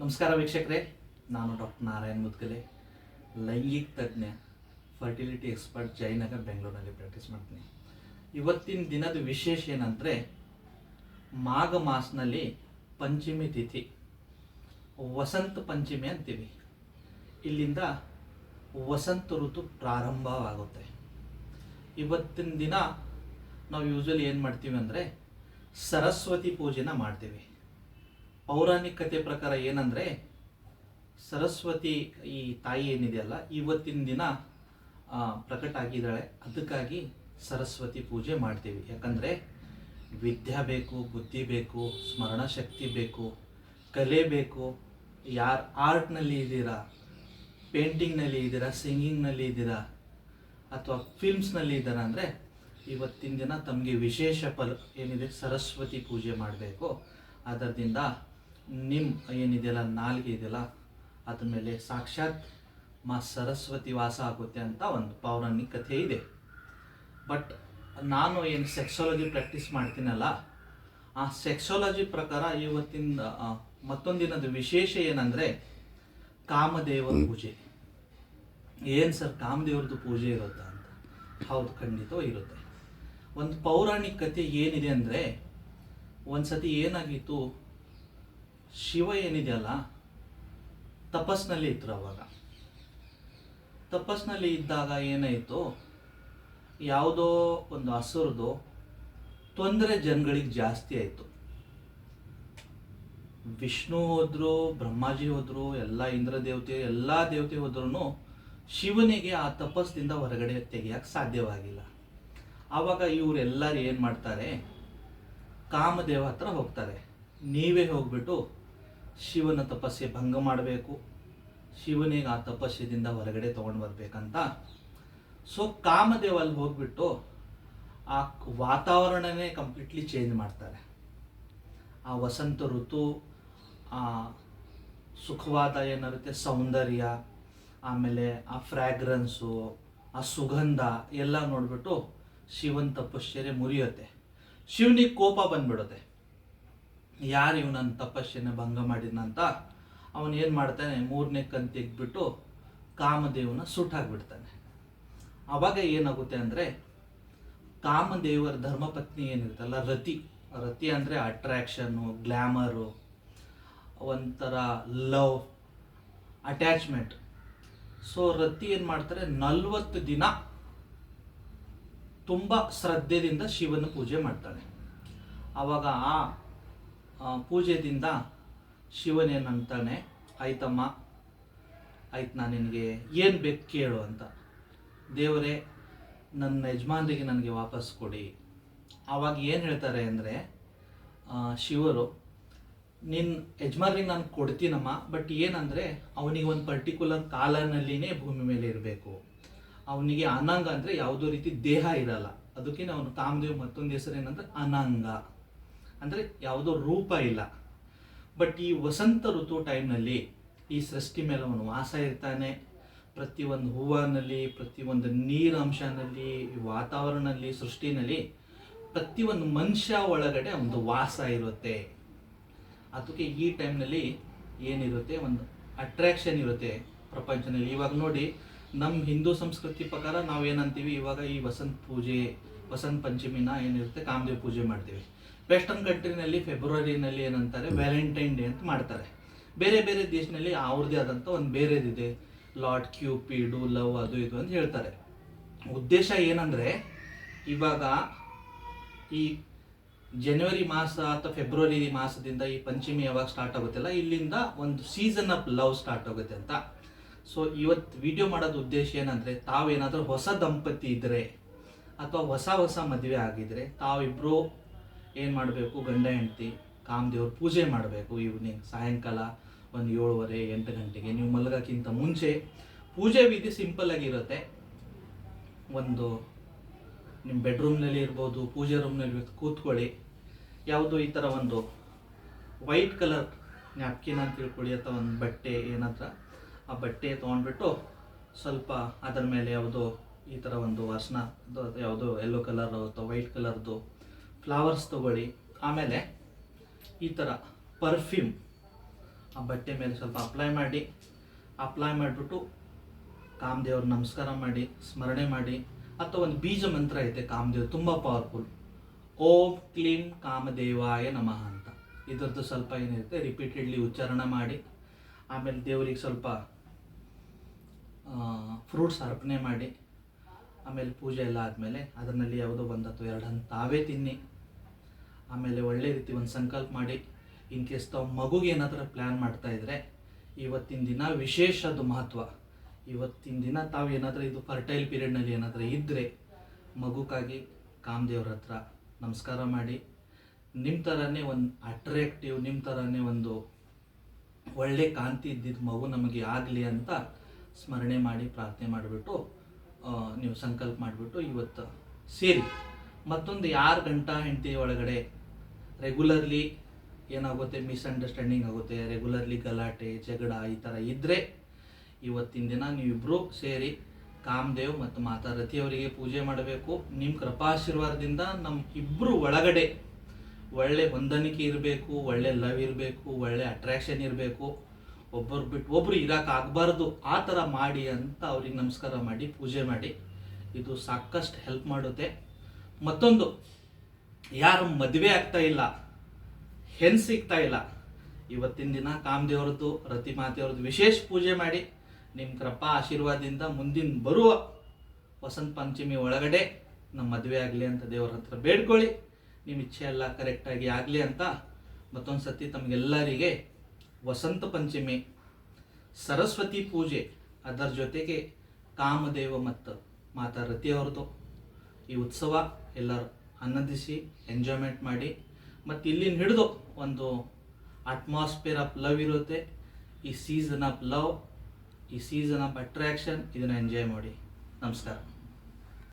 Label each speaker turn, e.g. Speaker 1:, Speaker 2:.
Speaker 1: ನಮಸ್ಕಾರ ವೀಕ್ಷಕರೇ, ನಾನು ಡಾಕ್ಟರ್ ನಾರಾಯಣ್ ಮುದ್ಗಲೆ, ಲೈಂಗಿಕ ತಜ್ಞ, ಫರ್ಟಿಲಿಟಿ ಎಕ್ಸ್ಪರ್ಟ್, ಜಯನಗರ್, ಬೆಂಗಳೂರಿನಲ್ಲಿ ಪ್ರಾಕ್ಟೀಸ್ ಮಾಡ್ತೀನಿ. ಇವತ್ತಿನ ದಿನದ ವಿಶೇಷ ಏನಂದರೆ, ಮಾಘ ಮಾಸನಲ್ಲಿ ಪಂಚಮಿ ತಿಥಿ, ವಸಂತ ಪಂಚಮಿ ಅಂತೀವಿ. ಇಲ್ಲಿಂದ ವಸಂತ ಋತು ಪ್ರಾರಂಭವಾಗುತ್ತೆ. ಇವತ್ತಿನ ದಿನ ನಾವು ಯೂಶ್ವಲಿ ಏನು ಮಾಡ್ತೀವಿ ಅಂದರೆ ಸರಸ್ವತಿ ಪೂಜೆನ ಮಾಡ್ತೀವಿ. ಪೌರಾಣಿಕತೆ ಪ್ರಕಾರ ಏನಂದರೆ, ಸರಸ್ವತಿ ಈ ತಾಯಿ ಏನಿದೆಯಲ್ಲ, ಇವತ್ತಿನ ದಿನ ಪ್ರಕಟ ಆಗಿದ್ದಾಳೆ. ಅದಕ್ಕಾಗಿ ಸರಸ್ವತಿ ಪೂಜೆ ಮಾಡ್ತೀವಿ. ಯಾಕಂದರೆ ವಿದ್ಯೆ ಬೇಕು, ಬುದ್ಧಿ ಬೇಕು, ಸ್ಮರಣ ಶಕ್ತಿ ಬೇಕು, ಕಲೆ ಬೇಕು. ಯಾರು ಆರ್ಟ್ನಲ್ಲಿ ಇದ್ದೀರಾ, ಪೇಂಟಿಂಗ್ನಲ್ಲಿ ಇದ್ದೀರಾ, ಸಿಂಗಿಂಗ್ನಲ್ಲಿ ಇದ್ದೀರಾ, ಅಥವಾ ಫಿಲ್ಮ್ಸ್ನಲ್ಲಿ ಇದ್ದೀರಾ ಅಂದರೆ ಇವತ್ತಿನ ದಿನ ತಮಗೆ ವಿಶೇಷ ಫಲ ಏನಿದೆ, ಸರಸ್ವತಿ ಪೂಜೆ ಮಾಡಬೇಕು. ಅದರಿಂದ ನಿಮ್ಮ ಏನಿದೆಯಲ್ಲ, ನಾಲ್ಗೆ ಇದೆಯಲ್ಲ, ಅದ್ರ ಮೇಲೆ ಸಾಕ್ಷಾತ್ ಮಾ ಸರಸ್ವತಿ ವಾಸ ಆಗುತ್ತೆ ಅಂತ ಒಂದು ಪೌರಾಣಿಕ ಕಥೆ ಇದೆ. ಬಟ್ ನಾನು ಏನು ಸೆಕ್ಸಾಲಜಿ ಪ್ರಾಕ್ಟೀಸ್ ಮಾಡ್ತೀನಲ್ಲ, ಆ ಸೆಕ್ಸಾಲಜಿ ಪ್ರಕಾರ ಇವತ್ತಿನ ಮತ್ತೊಂದಿನದ ವಿಶೇಷ ಏನಂದರೆ ಕಾಮದೇವರ ಪೂಜೆ. ಏನು ಸರ್, ಕಾಮದೇವ್ರದ್ದು ಪೂಜೆ ಇರುತ್ತಾ ಅಂತ? ಹೌದು, ಖಂಡಿತ ಇರುತ್ತೆ. ಒಂದು ಪೌರಾಣಿಕ ಕಥೆ ಏನಿದೆ ಅಂದರೆ, ಒಂದು ಸತಿ ಏನಾಗಿತ್ತು, ಶಿವ ಏನಿದೆಯಲ್ಲ ತಪಸ್ನಲ್ಲಿ ಇದ್ರು. ಅವಾಗ ತಪಸ್ನಲ್ಲಿ ಇದ್ದಾಗ ಏನಾಯಿತು, ಯಾವುದೋ ಒಂದು ಹಸುರದು ತೊಂದರೆ ಜನಗಳಿಗೆ ಜಾಸ್ತಿ ಆಯಿತು. ವಿಷ್ಣು ಹೋದ್ರು, ಬ್ರಹ್ಮಾಜಿ ಹೋದ್ರು, ಎಲ್ಲ ಇಂದ್ರ ದೇವತೆ, ಎಲ್ಲ ದೇವತೆ ಹೋದ್ರೂ ಶಿವನಿಗೆ ಆ ತಪಸ್ಸಿಂದ ಹೊರಗಡೆ ತೆಗೆಯಕ್ಕೆ ಸಾಧ್ಯವಾಗಿಲ್ಲ. ಆವಾಗ ಇವರೆಲ್ಲರೂ ಏನು ಮಾಡ್ತಾರೆ, ಕಾಮದೇವ ಹತ್ರ ಹೋಗ್ತಾರೆ. ನೀವೇ ಹೋಗ್ಬಿಟ್ಟು ಶಿವನ ತಪಸ್ಸೆ ಭಂಗ ಮಾಡಬೇಕು, ಶಿವನಿಗೆ ಆ ತಪಸ್ಸದಿಂದ ಹೊರಗಡೆ ತೊಗೊಂಡು ಬರ್ಬೇಕಂತ. ಸೊ ಕಾಮದೇವ ಅಲ್ಲಿ ಹೋಗ್ಬಿಟ್ಟು ಆ ವಾತಾವರಣನೇ ಕಂಪ್ಲೀಟ್ಲಿ ಚೇಂಜ್ ಮಾಡ್ತಾರೆ. ಆ ವಸಂತ ಋತು, ಆ ಸುಖವಾದ ಏನಿರುತ್ತೆ ಸೌಂದರ್ಯ, ಆಮೇಲೆ ಆ ಫ್ರ್ಯಾಗ್ರೆನ್ಸು, ಆ ಸುಗಂಧ ಎಲ್ಲ ನೋಡಿಬಿಟ್ಟು ಶಿವನ ತಪಶ್ಚರ್ಯ ಮುರಿಯುತ್ತೆ. ಶಿವನಿಗೆ ಕೋಪ ಬಂದ್ಬಿಡುತ್ತೆ. ಯಾರು ಇವನನ್ನು ತಪಸ್ಸನ್ನು ಭಂಗ ಮಾಡಿದಂತ ಅವನು ಏನು ಮಾಡ್ತಾನೆ, ಮೂರನೇ ಕಣ್ ತೆಗೆದ್ಬಿಟ್ಟು ಕಾಮದೇವನ ಸುಟ್ಟಾಕ್ಬಿಡ್ತಾನೆ. ಆವಾಗ ಏನಾಗುತ್ತೆ ಅಂದರೆ, ಕಾಮದೇವರ ಧರ್ಮಪತ್ನಿ ಏನಿರುತ್ತಲ್ಲ, ರತಿ ಅಂದರೆ ಅಟ್ರಾಕ್ಷನ್ನು, ಗ್ಲ್ಯಾಮರು, ಒಂಥರ ಲವ್, ಅಟ್ಯಾಚ್ಮೆಂಟ್. ಸೊ ರತಿ ಏನು ಮಾಡ್ತಾರೆ, 40 ದಿನ ತುಂಬ ಶ್ರದ್ಧೆಯಿಂದ ಶಿವನ ಪೂಜೆ ಮಾಡ್ತಾಳೆ. ಆವಾಗ ಆ ಪೂಜೆದಿಂದ ಶಿವನೇನಂತಾನೆ, ಆಯ್ತಮ್ಮ, ಆಯ್ತು, ನಾನು ನಿನಗೆ ಏನು ಬೇಕು ಕೇಳು ಅಂತ. ದೇವರೇ, ನನ್ನ ಯಜಮಾನರಿಗೆ ನನಗೆ ವಾಪಸ್ ಕೊಡಿ. ಆವಾಗ ಏನು ಹೇಳ್ತಾರೆ ಅಂದರೆ, ಶಿವರು, ನಿನ್ನ ಯಜಮಾನ್ರಿಗೆ ನಾನು ಕೊಡ್ತೀನಮ್ಮ, ಬಟ್ ಏನಂದರೆ ಅವನಿಗೆ ಒಂದು ಪರ್ಟಿಕ್ಯುಲರ್ ಕಾಲನಲ್ಲಿನೇ ಭೂಮಿ ಮೇಲೆ ಇರಬೇಕು. ಅವನಿಗೆ ಅನಂಗ ಅಂದರೆ ಯಾವುದೋ ರೀತಿ ದೇಹ ಇರಲ್ಲ. ಅದಕ್ಕೆ ಅವನು ಕಾಮದೇವ್ ಮತ್ತೊಂದು ಹೆಸರು ಏನಂದ್ರೆ ಅನಂಗ, ಅಂದರೆ ಯಾವುದೋ ರೂಪ ಇಲ್ಲ. ಬಟ್ ಈ ವಸಂತ ಋತು ಟೈಮ್ನಲ್ಲಿ ಈ ಸೃಷ್ಟಿ ಮೇಲೆ ಅವನು ವಾಸ ಇರ್ತಾನೆ. ಪ್ರತಿಯೊಂದು ಹೂವಿನಲ್ಲಿ, ಪ್ರತಿಯೊಂದು ನೀರಂಶನಲ್ಲಿ, ವಾತಾವರಣದಲ್ಲಿ, ಸೃಷ್ಟಿನಲ್ಲಿ ಪ್ರತಿಯೊಂದು ಮನುಷ್ಯ ಒಳಗಡೆ ಒಂದು ವಾಸ ಇರುತ್ತೆ. ಅದಕ್ಕೆ ಈ ಟೈಮ್ನಲ್ಲಿ ಏನಿರುತ್ತೆ, ಒಂದು ಅಟ್ರಾಕ್ಷನ್ ಇರುತ್ತೆ ಪ್ರಪಂಚದಲ್ಲಿ. ಇವಾಗ ನೋಡಿ, ನಮ್ಮ ಹಿಂದೂ ಸಂಸ್ಕೃತಿ ಪ್ರಕಾರ ನಾವು ಏನಂತೀವಿ, ಇವಾಗ ಈ ವಸಂತ ಪಂಚಮಿನ ಏನಿರುತ್ತೆ ಕಾಮದೇವ ಪೂಜೆ ಮಾಡ್ತೀವಿ. ವೆಸ್ಟರ್ನ್ ಕಂಟ್ರಿನಲ್ಲಿ ಫೆಬ್ರವರಿನಲ್ಲಿ ಏನಂತಾರೆ, ವ್ಯಾಲೆಂಟೈನ್ ಡೇ ಅಂತ ಮಾಡ್ತಾರೆ. ಬೇರೆ ಬೇರೆ ದೇಶದಲ್ಲಿ ಅವ್ರದ್ದೇ ಆದಂಥ ಒಂದು ಬೇರೆದಿದೆ, ಲಾರ್ಡ್ ಕ್ಯೂಪಿಡು, ಲವ್, ಅದು ಇದು ಅಂತ ಹೇಳ್ತಾರೆ. ಉದ್ದೇಶ ಏನಂದರೆ, ಇವಾಗ ಈ ಜನವರಿ ಮಾಸ ಅಥವಾ ಫೆಬ್ರವರಿ ಮಾಸದಿಂದ ಈ ಪಂಚಮಿ ಯಾವಾಗ ಸ್ಟಾರ್ಟ್ ಆಗುತ್ತಲ್ಲ, ಇಲ್ಲಿಂದ ಒಂದು ಸೀಸನ್ ಆಫ್ ಲವ್ ಸ್ಟಾರ್ಟ್ ಆಗುತ್ತೆ ಅಂತ. ಸೊ ಇವತ್ತು ವಿಡಿಯೋ ಮಾಡೋದು ಉದ್ದೇಶ ಏನಂದರೆ, ತಾವೇನಾದರೂ ಹೊಸ ದಂಪತಿ ಇದ್ದರೆ ಅಥವಾ ಹೊಸ ಮದುವೆ ಆಗಿದ್ರೆ, ತಾವಿಬ್ಬರು ಏನು ಮಾಡಬೇಕು, ಗಂಡ ಹೆಂಡತಿ ಕಾಮದೇವ್ರ ಪೂಜೆ ಮಾಡಬೇಕು. ಈವ್ನಿಂಗ್ ಸಾಯಂಕಾಲ ಒಂದು 7:30-8 ಗಂಟೆಗೆ, ನೀವು ಮಲಗೋಕ್ಕಿಂತ ಮುಂಚೆ. ಪೂಜೆ ವಿಧಿ ಸಿಂಪಲ್ ಆಗಿರುತ್ತೆ. ಒಂದು ನಿಮ್ಮ ಬೆಡ್ರೂಮ್ನಲ್ಲಿ ಇರ್ಬೋದು, ಪೂಜೆ ರೂಮ್ನಲ್ಲಿ ಕೂತ್ಕೊಳ್ಳಿ. ಯಾವುದು ಈ ಥರ ಒಂದು ವೈಟ್ ಕಲರ್ ನ್ಯಾಪ್ಕಿನ್ ಅಂತ ತಿಳ್ಕೊಳ್ಳಿ, ಅಥವಾ ಒಂದು ಬಟ್ಟೆ ಏನಾದ್ರ, ಆ ಬಟ್ಟೆ ತೊಗೊಂಡ್ಬಿಟ್ಟು ಸ್ವಲ್ಪ ಅದರ ಮೇಲೆ ಯಾವುದೋ ಈ ಥರ ಒಂದು ವಾಸನ, ಯಾವುದೋ ಯೆಲ್ಲೋ ಕಲರ್ ಅಥವಾ ವೈಟ್ ಕಲರ್ದು ಫ್ಲವರ್ಸ್ ತೊಗೊಳ್ಳಿ. ಆಮೇಲೆ ಈ ಥರ ಪರ್ಫ್ಯೂಮ್ ಆ ಬಟ್ಟೆ ಮೇಲೆ ಸ್ವಲ್ಪ ಅಪ್ಲೈ ಮಾಡಿಬಿಟ್ಟು ಕಾಮದೇವ್ರ ನಮಸ್ಕಾರ ಮಾಡಿ ಸ್ಮರಣೆ ಮಾಡಿ, ಅಥವಾ ಒಂದು ಬೀಜ ಮಂತ್ರ ಐತೆ ಕಾಮದೇವ್ ತುಂಬ ಪವರ್ಫುಲ್, ಓಂ ಕ್ಲೀಂ ಕಾಮದೇವಾಯ ನಮಃ ಅಂತ. ಇದರದ್ದು ಸ್ವಲ್ಪ ಏನಿರುತ್ತೆ ರಿಪೀಟೆಡ್ಲಿ ಉಚ್ಚಾರಣೆ ಮಾಡಿ, ಆಮೇಲೆ ದೇವರಿಗೆ ಸ್ವಲ್ಪ ಫ್ರೂಟ್ಸ್ ಅರ್ಪಣೆ ಮಾಡಿ, ಆಮೇಲೆ ಪೂಜೆ ಎಲ್ಲ ಆದಮೇಲೆ ಅದರಲ್ಲಿ ಯಾವುದೋ ಒಂದು ಅಥವಾ ಎರಡು ಹಣ್ಣು ತಾವೇ ತಿನ್ನಿ. ಆಮೇಲೆ ಒಳ್ಳೆ ರೀತಿ ಒಂದು ಸಂಕಲ್ಪ ಮಾಡಿ, ಇನ್ ಕೇಸ್ ತಾವು ಮಗುಗೆ ಏನಾದರೂ ಪ್ಲ್ಯಾನ್ ಮಾಡ್ತಾಯಿದ್ರೆ ಇವತ್ತಿನ ದಿನ ವಿಶೇಷದ ಮಹತ್ವ. ಇವತ್ತಿನ ದಿನ ತಾವು ಏನಾದರೂ ಇದು ಫರ್ಟೈಲ್ ಪೀರಿಯಡ್ನಲ್ಲಿ ಏನಾದರೂ ಇದ್ದರೆ ಮಗುಕ್ಕಾಗಿ ಕಾಮದೇವ್ರ ಹತ್ರ ನಮಸ್ಕಾರ ಮಾಡಿ, ನಿಮ್ಮ ಥರನೇ ಒಂದು ಅಟ್ರಾಕ್ಟಿವ್, ನಿಮ್ಮ ಥರನೇ ಒಂದು ಒಳ್ಳೆ ಕಾಂತಿ ಇದ್ದಿದ್ದು ಮಗು ನಮಗೆ ಆಗಲಿ ಅಂತ ಸ್ಮರಣೆ ಮಾಡಿ ಪ್ರಾರ್ಥನೆ ಮಾಡಿಬಿಟ್ಟು ನೀವು ಸಂಕಲ್ಪ ಮಾಡಿಬಿಟ್ಟು ಇವತ್ತು ಸೇರಿ. ಮತ್ತೊಂದು 6 ಗಂಟೆ ಹೆಂಡತಿ ಒಳಗಡೆ ರೆಗ್ಯುಲರ್ಲಿ ಏನಾಗುತ್ತೆ, ಮಿಸ್ಅಂಡರ್ಸ್ಟ್ಯಾಂಡಿಂಗ್ ಆಗುತ್ತೆ, ರೆಗ್ಯುಲರ್ಲಿ ಗಲಾಟೆ ಜಗಳ ಈ ಥರ ಇದ್ದರೆ ಇವತ್ತಿನ ದಿನ ನೀವಿಬ್ಬರು ಸೇರಿ ಕಾಮದೇವ್ ಮತ್ತು ಮಾತಾ ರತಿಯವರಿಗೆ ಪೂಜೆ ಮಾಡಬೇಕು. ನಿಮ್ಮ ಕೃಪಾಶೀರ್ವಾದದಿಂದ ನಮ್ಮ ಇಬ್ಬರು ಒಳಗಡೆ ಒಳ್ಳೆ ಹೊಂದಾಣಿಕೆ ಇರಬೇಕು, ಒಳ್ಳೆ ಲವ್ ಇರಬೇಕು, ಒಳ್ಳೆ ಅಟ್ರಾಕ್ಷನ್ ಇರಬೇಕು, ಒಬ್ಬರು ಬಿಟ್ಟು ಒಬ್ಬರು ಇರೋಕ್ಕಾಗಬಾರ್ದು, ಆ ಥರ ಮಾಡಿ ಅಂತ ಅವ್ರಿಗೆ ನಮಸ್ಕಾರ ಮಾಡಿ ಪೂಜೆ ಮಾಡಿ. ಇದು ಸಾಕಷ್ಟು ಹೆಲ್ಪ್ ಮಾಡುತ್ತೆ. ಮತ್ತೊಂದು, ಯಾರು ಮದುವೆ ಆಗ್ತಾ ಇಲ್ಲ, ಹೆಣ್ಣು ಸಿಗ್ತಾ ಇಲ್ಲ, ಇವತ್ತಿನ ದಿನ ಕಾಮದೇವ್ರದ್ದು ರತಿ ಮಾತೆಯವ್ರದ್ದು ವಿಶೇಷ ಪೂಜೆ ಮಾಡಿ ನಿಮ್ಮ ಕೃಪಾ ಆಶೀರ್ವಾದದಿಂದ ಮುಂದಿನ ಬರುವ ವಸಂತ ಪಂಚಮಿ ಒಳಗಡೆ ನಮ್ಮ ಮದುವೆ ಆಗಲಿ ಅಂತ ದೇವರ ಹತ್ರ ಬೇಡ್ಕೊಳ್ಳಿ. ನಿಮ್ಮ ಇಚ್ಛೆ ಎಲ್ಲ ಕರೆಕ್ಟಾಗಿ ಆಗಲಿ ಅಂತ ಮತ್ತೊಂದು ಸತಿ ತಮಗೆಲ್ಲರಿಗೆ ವಸಂತ ಪಂಚಮಿ, ಸರಸ್ವತಿ ಪೂಜೆ, ಅದರ ಜೊತೆಗೆ ಕಾಮದೇವ ಮತ್ತು ಮಾತಾ ರತಿಯವ್ರದ್ದು ಈ ಉತ್ಸವ ಎಲ್ಲರೂ ಆನಂದಿಸಿ ಎಂಜಾಯ್ಮೆಂಟ್ ಮಾಡಿ. ಮತ್ತು ಇಲ್ಲಿಂದ ಹಿಡಿದು ಒಂದು ಅಟ್ಮಾಸ್ಫಿಯರ್ ಆಫ್ ಲವ್ ಇರುತ್ತೆ. ಈ ಸೀಸನ್ ಆಫ್ ಲವ್, ಈ ಸೀಸನ್ ಆಫ್ ಅಟ್ರಾಕ್ಷನ್, ಇದನ್ನು ಎಂಜಾಯ್ ಮಾಡಿ. ನಮಸ್ಕಾರ.